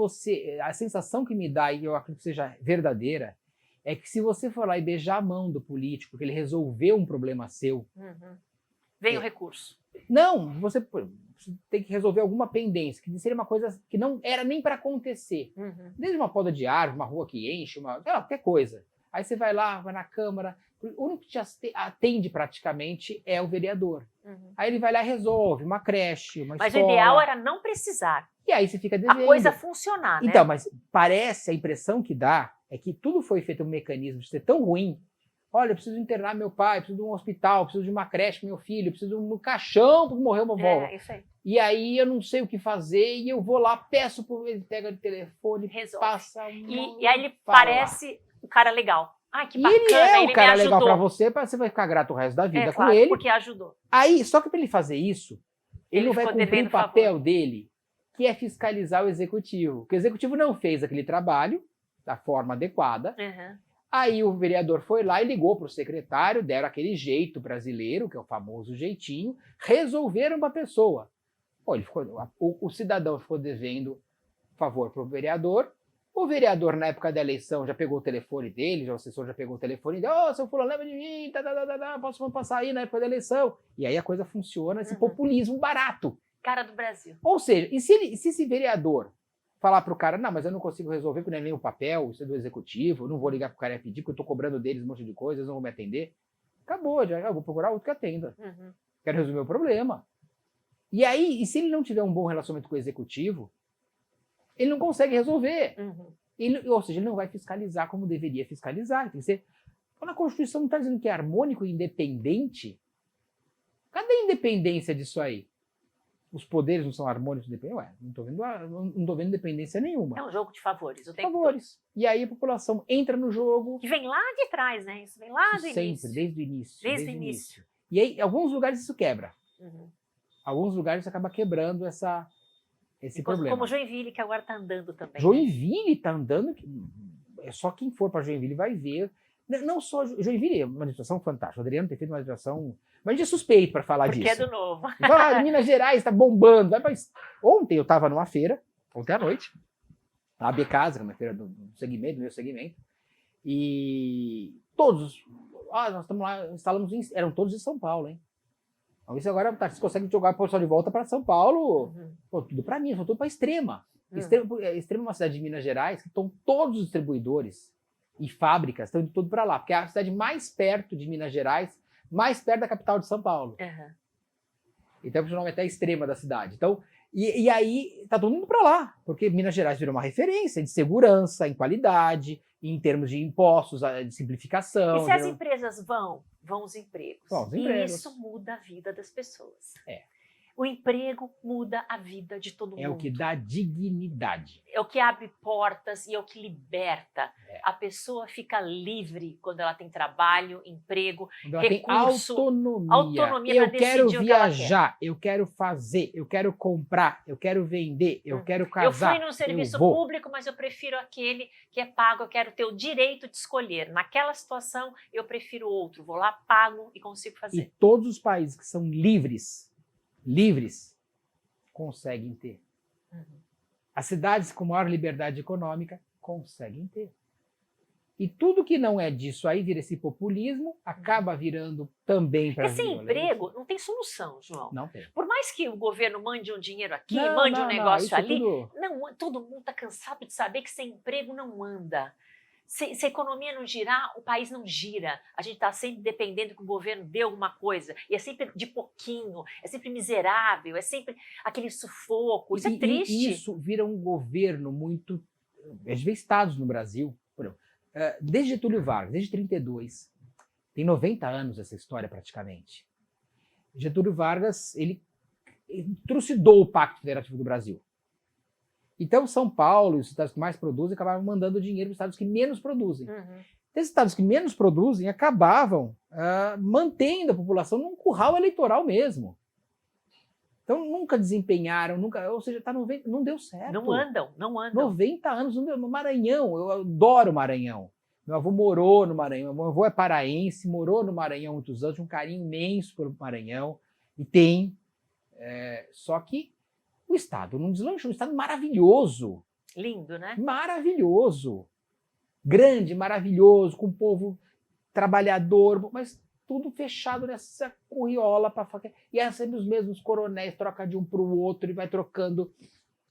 a sensação que me dá, e eu acredito que seja verdadeira, é que se você for lá e beijar a mão do político, porque ele resolveu um problema seu... Uhum. Vem o recurso. Não, você tem que resolver alguma pendência, que seria uma coisa que não era nem para acontecer. Uhum. Desde uma poda de árvore, uma rua que enche, qualquer coisa. Aí você vai lá, vai na Câmara, o único que te atende praticamente é o vereador. Uhum. Aí ele vai lá e resolve uma creche, uma escola. Mas o ideal era não precisar. E aí você fica devendo. A coisa funcionar, né? Então, mas parece, a impressão que dá é que tudo foi feito um mecanismo de ser tão ruim. Olha, eu preciso internar meu pai, eu preciso de um hospital, eu preciso de uma creche para meu filho, eu preciso de um caixão para morrer uma avó. Isso aí. E aí eu não sei o que fazer, e eu vou lá, peço por ele, pega o telefone, resolve. Passa e aí ele parece um cara legal. Ai, que bacana, e ele é o cara legal ajudou. para você vai ficar grato o resto da vida com claro, ele. Porque ajudou. Aí, só que para ele fazer isso, ele não vai cumprir o papel favor. dele, que é fiscalizar o executivo. Porque o executivo não fez aquele trabalho da forma adequada. Uhum. Aí o vereador foi lá e ligou para o secretário, deram aquele jeito brasileiro, que é o famoso jeitinho, resolveram para a pessoa. Pô, o cidadão ficou devendo favor para o vereador na época da eleição, já pegou o telefone dele, o assessor já pegou o telefone dele, seu fulano, lembra de mim, posso passar aí na época da eleição. E aí a coisa funciona, esse populismo barato. Cara do Brasil. Ou seja, e se esse vereador falar pro cara, não, mas eu não consigo resolver porque não é nem o papel, isso é do executivo, eu não vou ligar pro cara e pedir, porque eu tô cobrando deles um monte de coisa, eles não vão me atender. Acabou, eu vou procurar outro que atenda. Quero resolver o problema. E aí, e se ele não tiver um bom relacionamento com o executivo, ele não consegue resolver. Ou seja, ele não vai fiscalizar como deveria fiscalizar. Tem que ser... Quando a Constituição não está dizendo que é harmônico e independente, cadê a independência disso aí? Os poderes não são harmônicos e independentes? Não estou vendo independência nenhuma. É um jogo de favores. Favores. E aí a população entra no jogo... Que vem lá de trás, né? Isso vem lá do sempre, início. desde o início. Desde o início. E aí, em alguns lugares isso quebra. Alguns lugares acaba quebrando esse problema. Como Joinville, que agora está andando também. Joinville está andando... É só quem for para Joinville vai ver... Não só Joinville é uma administração fantástica. O Adriano tem feito uma administração... Mas a gente é suspeito para falar disso. Porque é do novo. Minas Gerais está bombando. Ontem eu estava numa feira, ontem à noite, A AB Casa, que é uma feira do segmento, do meu segmento, e todos, nós estamos lá, eram todos de São Paulo, hein? Vamos ver se agora vocês conseguem jogar o pessoal de volta para São Paulo. Pô, tudo para mim, só tudo para Extrema. Extrema é uma cidade de Minas Gerais que estão todos os distribuidores e fábricas, estão tudo para lá, porque é a cidade mais perto de Minas Gerais, mais perto da capital de São Paulo. Então, o nome é até Extrema da cidade. Então, e aí tá todo mundo para lá, porque Minas Gerais virou uma referência de segurança, em qualidade, em termos de impostos, de simplificação. E se as empresas vão os empregos. Vão os E empregos. isso muda a vida das pessoas. É. O emprego muda a vida de todo mundo. É o que dá dignidade. É o que abre portas e é o que liberta. A pessoa fica livre quando ela tem trabalho, emprego, quando ela recurso, tem autonomia. Eu Eu quero decidir o que ela viajar, eu quero fazer, eu quero comprar, eu quero vender, eu quero casar. Eu fui num serviço público, mas eu prefiro aquele que é pago, eu quero ter o direito de escolher. Naquela situação, eu prefiro outro. Vou lá, pago e consigo fazer. E todos os países que são livres, conseguem ter. As cidades com maior liberdade econômica conseguem ter. E tudo que não é disso aí vira esse populismo, acaba virando também para esse emprego não tem solução, João. Não tem. Por mais que o governo mande um dinheiro aqui, mande um negócio ali, todo mundo está cansado de saber que sem emprego não anda. Se a economia não girar, o país não gira. A gente está sempre dependendo que o governo dê alguma coisa. E é sempre de pouquinho, é sempre miserável, é sempre aquele sufoco. Isso é triste. E isso vira um governo muito... A gente vê estados no Brasil, por exemplo, desde Getúlio Vargas, desde 32, tem 90 anos essa história praticamente. Getúlio Vargas, ele trucidou o Pacto Federativo do Brasil. Então, São Paulo e os estados que mais produzem acabavam mandando dinheiro para os estados que menos produzem. Esses estados que menos produzem acabavam mantendo a população num curral eleitoral mesmo. Então, nunca desempenharam, ou seja, não deu certo. Não andam. 90 anos no Maranhão, eu adoro o Maranhão. Meu avô morou no Maranhão, meu avô é paraense, morou no Maranhão há muitos anos, tinha um carinho imenso pelo Maranhão, e tem. Só que o Estado não deslanchou, um Estado maravilhoso. Lindo, né? Maravilhoso. Grande, maravilhoso, com o povo trabalhador, mas tudo fechado nessa curriola. E é sempre os mesmos coronéis, troca de um para o outro e vai trocando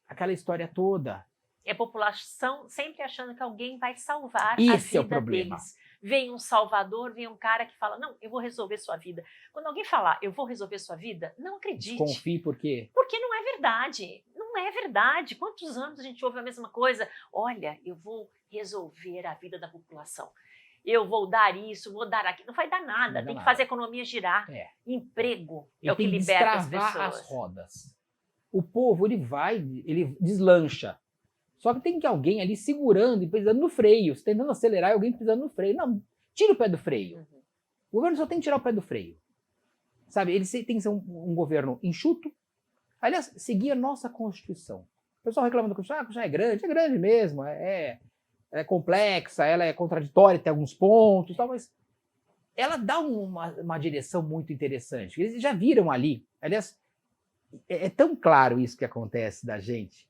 aquela história toda. E a população sempre achando que alguém vai salvar Esse a vida é o problema. deles. Vem um salvador, vem um cara que fala, não, eu vou resolver sua vida. Quando alguém falar, eu vou resolver sua vida, não acredite. Desconfie por quê? Porque não é verdade. Não é verdade. Quantos anos a gente ouve a mesma coisa? Olha, eu vou resolver a vida da população. Eu vou dar isso, vou dar aquilo. Não vai dar nada. Tem que fazer a economia girar. Emprego é o que liberta as pessoas. As rodas. O povo, ele deslancha. Só que tem que alguém ali segurando e pisando no freio. Você tentando acelerar e alguém pisando no freio. Não, tira o pé do freio. O governo só tem que tirar o pé do freio. Sabe, ele tem que ser um governo enxuto. Aliás, seguir a nossa Constituição. O pessoal reclama da Constituição, a Constituição é grande mesmo, é complexa, ela é contraditória, tem alguns pontos, tal, mas ela dá uma direção muito interessante. Eles já viram ali. Aliás, é tão claro isso que acontece da gente,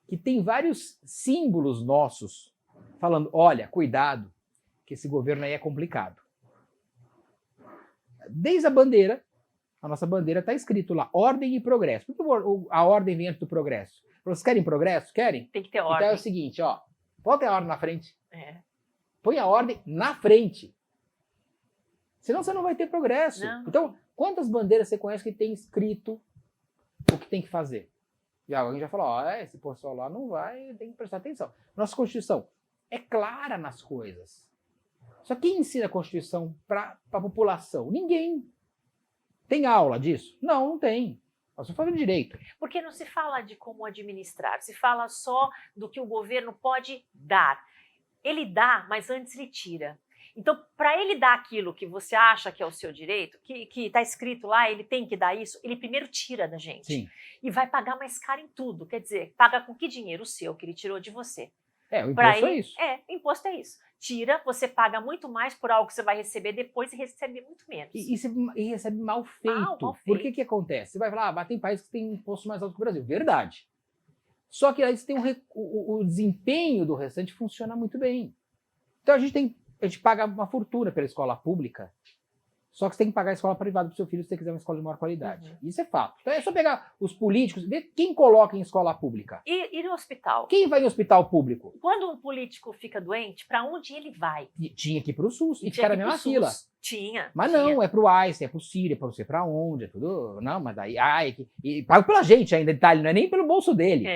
que tem vários símbolos nossos falando, olha, cuidado, que esse governo aí é complicado. Desde a bandeira, a nossa bandeira está escrito lá, ordem e progresso. Por que a ordem vem antes do progresso? Vocês querem progresso? Querem? Tem que ter ordem. Então é o seguinte, bota a ordem na frente. Põe a ordem na frente. Senão você não vai ter progresso. Não. Então, quantas bandeiras você conhece que tem escrito o que tem que fazer? E alguém já falou, esse pessoal lá não vai, tem que prestar atenção. Nossa Constituição é clara nas coisas. Só quem ensina a Constituição para a população? Ninguém. Tem aula disso? Não tem. Nós estamos fazendo direito. Porque não se fala de como administrar, se fala só do que o governo pode dar. Ele dá, mas antes ele tira. Então, para ele dar aquilo que você acha que é o seu direito, que está escrito lá, ele tem que dar isso, ele primeiro tira da gente. Sim. E vai pagar mais caro em tudo. Quer dizer, paga com que dinheiro? O seu, que ele tirou de você. O imposto é isso. O imposto é isso. Tira, você paga muito mais por algo que você vai receber depois e recebe muito menos. E recebe mal feito. Mal feito. Por que acontece? Você vai falar, tem países que têm imposto mais alto que o Brasil. Verdade. Só que aí você tem o desempenho do restante funciona muito bem. Então a gente paga uma fortuna pela escola pública, só que você tem que pagar a escola privada para o seu filho se você quiser uma escola de maior qualidade. Isso é fato. Então é só pegar os políticos, ver quem coloca em escola pública. E no hospital? Quem vai em hospital público? Quando um político fica doente, para onde ele vai? Tinha que ir para o SUS e ficar na mesma fila. Tinha. Mas não, é pro Einstein, é pro Sírio, é pra não sei pra onde, é tudo. Não, mas daí. E paga pela gente ainda, detalhe, não é nem pelo bolso dele.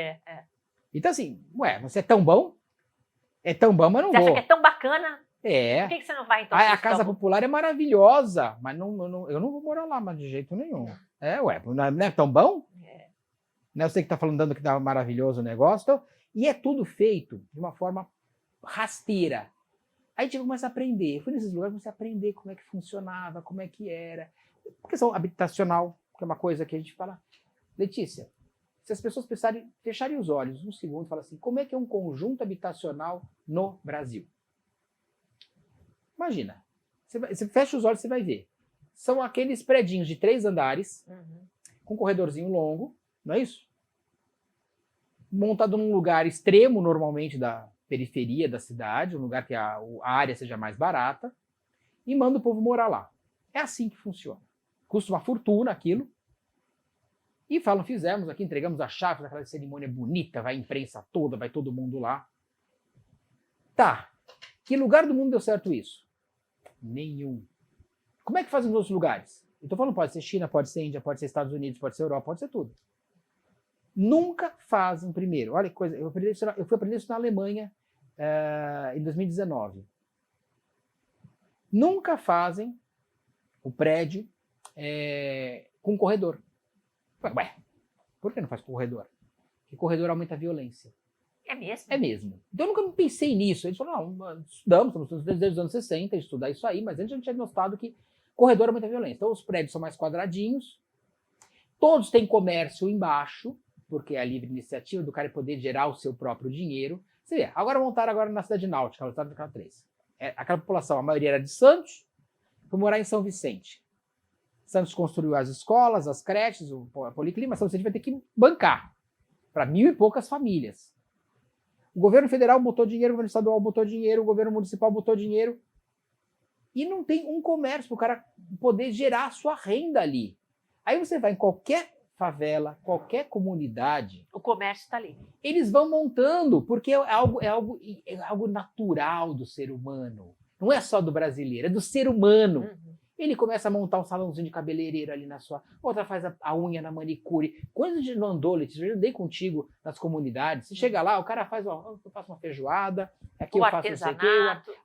Então, assim, você é tão bom? É tão bom, mas não vou. Você acha que é tão bacana? É. Por que você não vai, então? A Casa Popular é maravilhosa, mas eu não vou morar lá, mas de jeito nenhum. Não é tão bom? Não é você que tá falando, dando que tá maravilhoso o negócio. Então, e é tudo feito de uma forma rasteira. Aí a gente começa a aprender. Eu fui nesses lugares, comecei a aprender como é que funcionava, como é que era. Questão habitacional, que é uma coisa que a gente fala. Letícia, se as pessoas fecharem os olhos um segundo e falar assim, como é que é um conjunto habitacional no Brasil? Imagina, você fecha os olhos e você vai ver. São aqueles predinhos de 3 andares, com um corredorzinho longo, não é isso? Montado num lugar extremo, normalmente, da periferia da cidade, um lugar que a área seja mais barata, e manda o povo morar lá. É assim que funciona. Custa uma fortuna aquilo. E falam, fizemos aqui, entregamos a chave, aquela cerimônia bonita, vai a imprensa toda, vai todo mundo lá. Tá. Que lugar do mundo deu certo isso? Nenhum. Como é que fazem nos outros lugares? Eu tô falando, pode ser China, pode ser Índia, pode ser Estados Unidos, pode ser Europa, pode ser tudo. Nunca fazem primeiro. Olha que coisa, eu fui aprender isso na Alemanha em 2019. Nunca fazem o prédio com corredor. Ué, por que não faz corredor? Porque corredor aumenta a violência. É mesmo? É mesmo. Então eu nunca pensei nisso. Eles falaram, não, estamos desde os anos 60, estudar isso aí, mas antes a gente tinha notado que corredor aumenta a violência. Então os prédios são mais quadradinhos, todos têm comércio embaixo, porque é a livre iniciativa do cara poder gerar o seu próprio dinheiro. Você vê, montaram agora na cidade náutica, no estado do Canal 3. Aquela população, a maioria era de Santos, foi morar em São Vicente. Santos construiu as escolas, as creches, a policlínica, São Vicente vai ter que bancar para 1.000 e poucas famílias. O governo federal botou dinheiro, o governo estadual botou dinheiro, o governo municipal botou dinheiro. E não tem um comércio para o cara poder gerar a sua renda ali. Aí você vai em qualquer favela, qualquer comunidade. O comércio está ali. Eles vão montando, porque é algo natural do ser humano. Não é só do brasileiro, é do ser humano. Ele começa a montar um salãozinho de cabeleireiro ali na sua... Outra faz a unha na manicure. Quando a gente não andou, Letícia, eu andei contigo nas comunidades. Você chega lá, o cara faz, eu faço uma feijoada, aqui eu faço não sei o quê.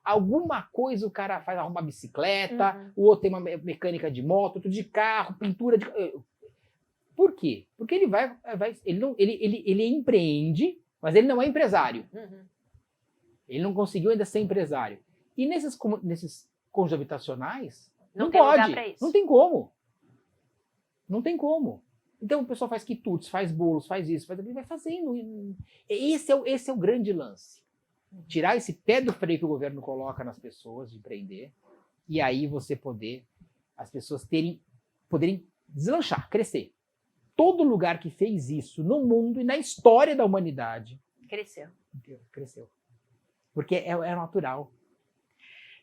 Alguma coisa o cara faz, arruma uma bicicleta, o outro tem uma mecânica de moto, outro de carro, pintura de... Por quê? Porque ele ele empreende, mas ele não é empresário. Ele não conseguiu ainda ser empresário. E nesses conjuntos habitacionais, não pode, não tem como. Não tem como. Então o pessoal faz quitutes, faz bolos, faz isso, faz aquilo, vai fazendo. Esse é o grande lance. Tirar esse pé do freio que o governo coloca nas pessoas de empreender, e aí as pessoas poderem deslanchar, crescer. Todo lugar que fez isso no mundo e na história da humanidade cresceu. Porque é natural.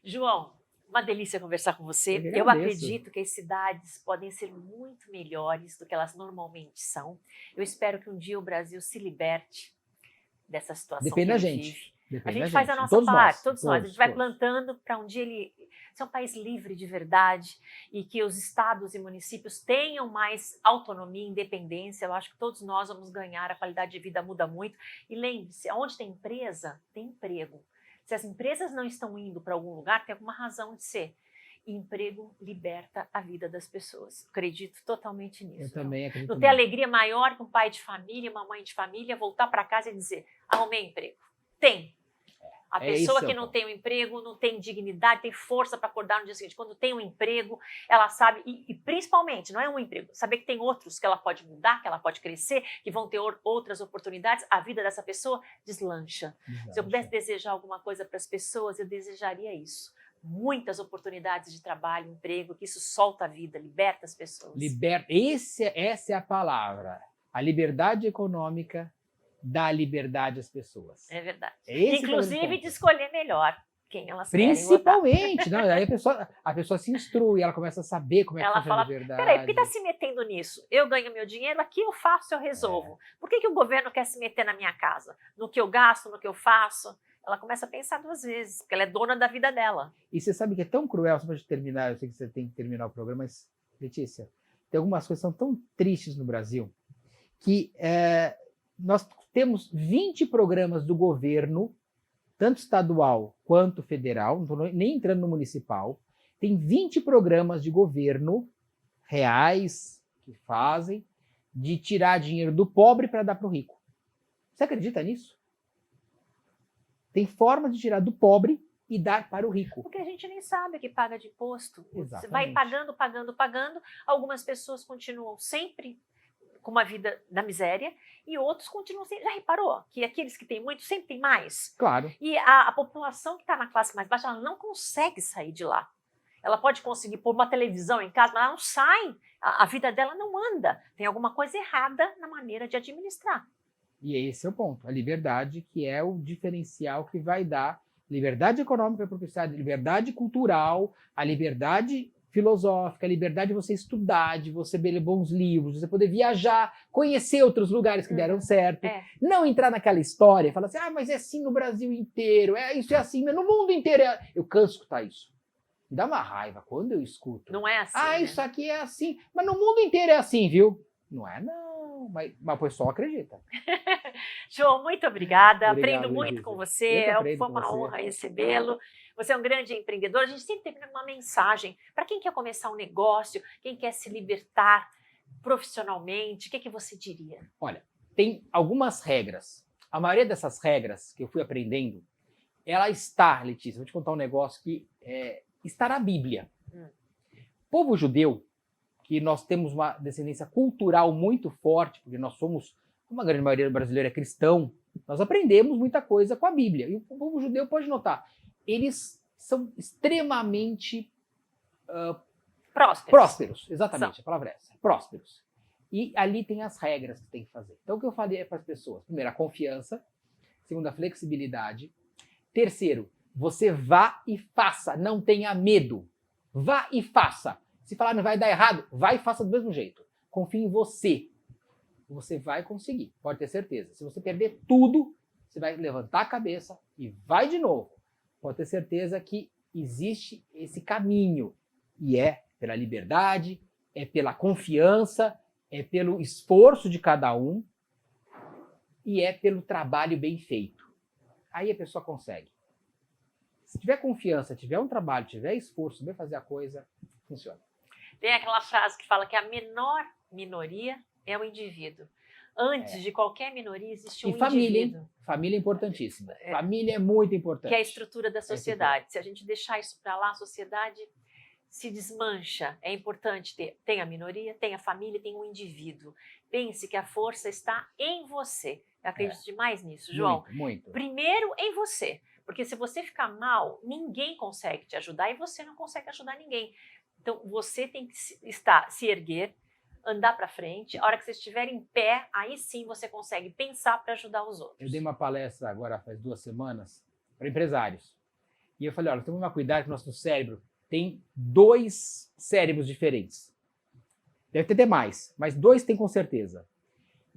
João, uma delícia conversar com você. Eu acredito que as cidades podem ser muito melhores do que elas normalmente são. Eu espero que um dia o Brasil se liberte dessa situação. Depende da gente. A gente faz a nossa parte, todos nós. A gente vai plantando para um dia ele ser um país livre de verdade e que os estados e municípios tenham mais autonomia e independência. Eu acho que todos nós vamos ganhar, a qualidade de vida muda muito. E lembre-se, onde tem empresa, tem emprego. Se as empresas não estão indo para algum lugar, tem alguma razão de ser. E emprego liberta a vida das pessoas. Acredito totalmente nisso. Eu também acredito. Não tem alegria maior que um pai de família, uma mãe de família voltar para casa e dizer, arrumei emprego. Tem. A pessoa que não tem um emprego, não tem dignidade, tem força para acordar no dia seguinte. Quando tem um emprego, ela sabe, e principalmente, não é um emprego, saber que tem outros que ela pode mudar, que ela pode crescer, que vão ter outras oportunidades, a vida dessa pessoa deslancha. Se eu pudesse desejar alguma coisa para as pessoas, eu desejaria isso. Muitas oportunidades de trabalho, emprego, que isso solta a vida, liberta as pessoas. Essa é a palavra. A liberdade econômica dá liberdade às pessoas. É verdade. Esse Inclusive de escolher melhor quem elas querem votar. Principalmente, não, aí a pessoa se instrui, ela começa a saber como é que Ela funciona a fala, liberdade. peraí, por que está se metendo nisso? Eu ganho meu dinheiro, aqui eu faço, eu resolvo. Por que o governo quer se meter na minha casa? No que eu gasto, no que eu faço? Ela começa a pensar 2 vezes, porque ela é dona da vida dela. E você sabe que é tão cruel, só para terminar, eu sei que você tem que terminar o programa, mas, Letícia, tem algumas coisas que são tão tristes no Brasil, que nós temos 20 programas do governo, tanto estadual quanto federal, não estou nem entrando no municipal, tem 20 programas de governo reais que fazem de tirar dinheiro do pobre para dar para o rico. Você acredita nisso? Tem forma de tirar do pobre e dar para o rico. Porque a gente nem sabe o que paga de imposto. Exatamente. Você vai pagando, pagando, pagando. Algumas pessoas continuam sempre com uma vida da miséria e outros continuam sempre. Já reparou que aqueles que têm muito sempre têm mais? Claro. E a população que está na classe mais baixa, ela não consegue sair de lá. Ela pode conseguir pôr uma televisão em casa, mas ela não sai. A vida dela não anda. Tem alguma coisa errada na maneira de administrar. E esse é o ponto. A liberdade, que é o diferencial que vai dar liberdade econômica para o liberdade cultural, a liberdade filosófica, a liberdade de você estudar, de você ler bons livros, de você poder viajar, conhecer outros lugares que deram certo, não entrar naquela história e falar assim, mas é assim no Brasil inteiro, isso é assim, no mundo inteiro. Eu canso de escutar isso. Me dá uma raiva quando eu escuto. Não é assim. Isso aqui é assim, mas no mundo inteiro é assim, viu? Não é, não. Mas o pessoal acredita. João, muito obrigada. Obrigado, Aprendo muito Letícia. com você. Foi uma com honra recebê-lo. Você é um grande empreendedor. A gente sempre termina com uma mensagem para quem quer começar um negócio, quem quer se libertar profissionalmente. O que você diria? Olha, tem algumas regras. A maioria dessas regras que eu fui aprendendo, ela está, Letícia, vou te contar um negócio que está na Bíblia. O povo judeu, que nós temos uma descendência cultural muito forte, porque nós somos, uma grande maioria brasileira é cristão, nós aprendemos muita coisa com a Bíblia. E o povo judeu, pode notar, eles são extremamente prósperos. Exatamente, a palavra é essa, prósperos. E ali tem as regras que tem que fazer. Então, o que eu falei para as pessoas? Primeiro, a confiança. Segundo, a flexibilidade. Terceiro, você vá e faça, não tenha medo. Vá e faça. Se falar não vai dar errado, vai e faça do mesmo jeito. Confie em você. Você vai conseguir, pode ter certeza. Se você perder tudo, você vai levantar a cabeça e vai de novo. Pode ter certeza que existe esse caminho. E é pela liberdade, é pela confiança, é pelo esforço de cada um e é pelo trabalho bem feito. Aí a pessoa consegue. Se tiver confiança, tiver um trabalho, tiver esforço, saber fazer a coisa, funciona. Tem aquela frase que fala que a menor minoria é o indivíduo. Antes de qualquer minoria existe um indivíduo. Hein? Família é importantíssima. Família é muito importante. Que é a estrutura da sociedade. Se a gente deixar isso para lá, a sociedade se desmancha. É importante ter. Tem a minoria, tem a família, tem um indivíduo. Pense que a força está em você. Eu acredito demais nisso, João. Muito. Primeiro em você. Porque se você ficar mal, ninguém consegue te ajudar e você não consegue ajudar ninguém. Então, você tem que se erguer, andar para frente. A hora que você estiver em pé, aí sim você consegue pensar para ajudar os outros. Eu dei uma palestra agora, faz 2 semanas, para empresários. E eu falei, olha, temos que tomar cuidado que o nosso cérebro tem 2 cérebros diferentes. Deve ter mais, mas 2 tem com certeza.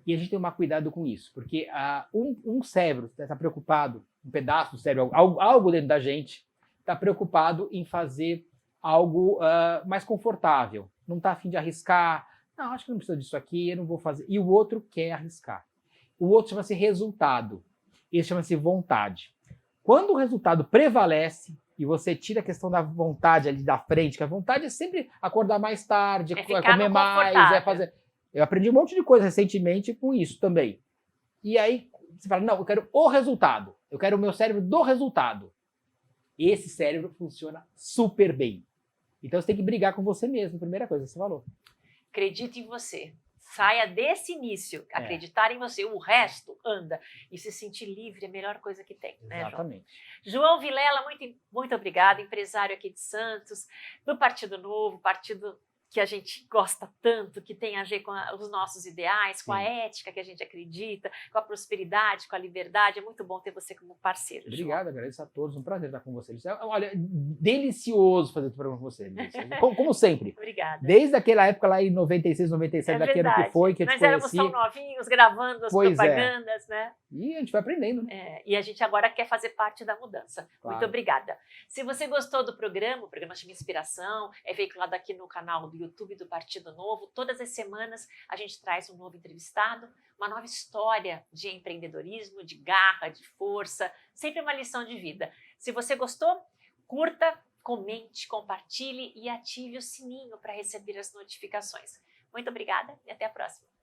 E a gente tem que tomar cuidado com isso, porque um cérebro está preocupado, um pedaço do cérebro, algo dentro da gente, está preocupado em fazer algo mais confortável. Não está a fim de arriscar. Não, acho que não precisa disso aqui, eu não vou fazer. E o outro quer arriscar. O outro chama-se resultado. Esse chama-se vontade. Quando o resultado prevalece e você tira a questão da vontade ali da frente, que a vontade é sempre acordar mais tarde, comer mais, fazer... Eu aprendi um monte de coisa recentemente com isso também. E aí você fala, não, eu quero o resultado. Eu quero o meu cérebro do resultado. Esse cérebro funciona super bem. Então você tem que brigar com você mesmo, primeira coisa que você falou. Acredite em você. Saia desse início, acreditar em você. O resto anda. E se sentir livre é a melhor coisa que tem. Exatamente. Né, João Vilela, muito obrigada, empresário aqui de Santos, do Partido Novo, partido que a gente gosta tanto, que tem a ver com os nossos ideais, com a Sim. ética que a gente acredita, com a prosperidade, com a liberdade. É muito bom ter você como parceiro, João. Obrigado, agradeço a todos. Um prazer estar com vocês. Olha, delicioso fazer esse programa com você, Melissa. Como sempre. Obrigada. Desde aquela época lá em 96, 97, daquele ano que foi, que eu te Nós éramos conheci. tão novinhos, gravando as Pois é. propagandas, né? E a gente vai aprendendo, né? E a gente agora quer fazer parte da mudança. Claro. Muito obrigada. Se você gostou do programa, o programa chama Inspiração, é veiculado aqui no canal do YouTube do Partido Novo. Todas as semanas a gente traz um novo entrevistado, uma nova história de empreendedorismo, de garra, de força, sempre uma lição de vida. Se você gostou, curta, comente, compartilhe e ative o sininho para receber as notificações. Muito obrigada e até a próxima.